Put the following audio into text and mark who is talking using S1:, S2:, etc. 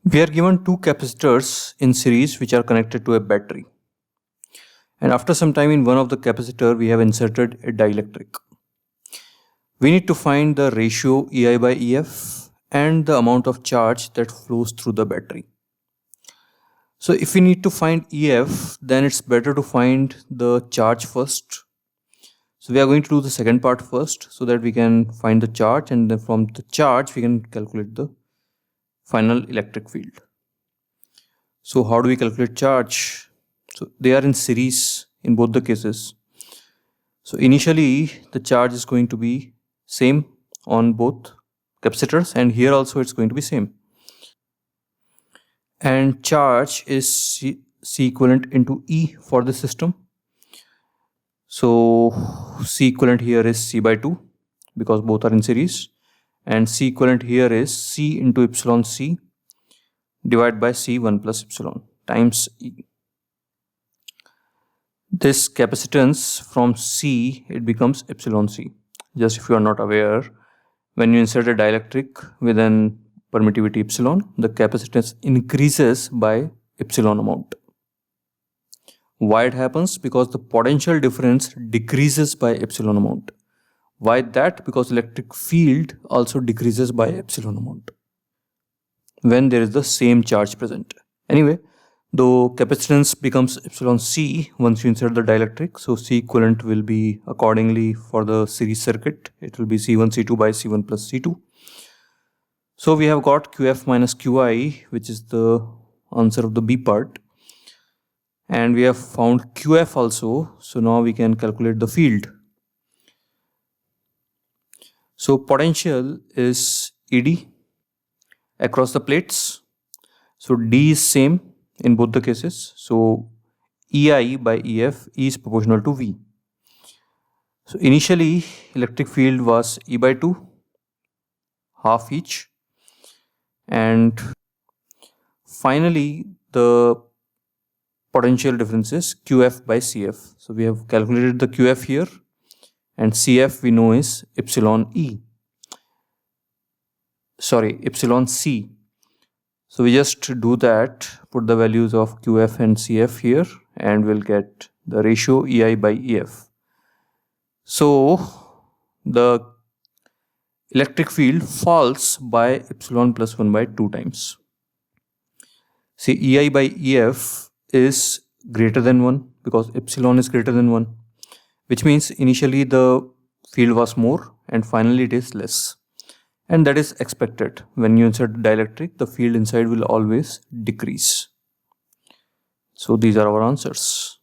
S1: We are given two capacitors in series which are connected to a battery. And after some time in one of the capacitor, we have inserted a dielectric. We need to find the ratio EI by EF and the amount of charge that flows through the battery. So if we need to find EF, then it's better to find the charge first. So we are going to do the second part first so that we can find the charge, and then from the charge we can calculate the final electric field. So how do we calculate charge? So they are in series in both the cases. So initially the charge is going to be same on both capacitors, and here also it's going to be same. And charge is C equivalent into E for the system. So C equivalent here is C by 2 because both are in series, and C equivalent here is C into epsilon C divided by C1 plus epsilon times E. This capacitance from C, it becomes epsilon C. Just if you are not aware, when you insert a dielectric with an permittivity epsilon, the capacitance increases by epsilon amount. Why it happens? Because the potential difference decreases by epsilon amount. Why that? Because electric field also decreases by epsilon amount when there is the same charge present. Anyway, though capacitance becomes epsilon C once you insert the dielectric, so C equivalent will be accordingly for the series circuit. It will be C1 C2 by C1 plus C2. So we have got QF minus QI, which is the answer of the B part. And we have found QF also. So now we can calculate the field. So potential is ED across the plates. So D is same in both the cases. So EI by EF is proportional to V. So initially electric field was E by 2, half each. And finally the potential difference is QF by CF. So we have calculated the QF here, and CF we know is epsilon C. So we just do that, put the values of QF and CF here, and we'll get the ratio EI by EF. So the electric field falls by epsilon plus 1 by 2 times. See, EI by EF is greater than 1 because epsilon is greater than 1, which means initially the field was more and finally it is less. And that is expected. When you insert dielectric, the field inside will always decrease. So these are our answers.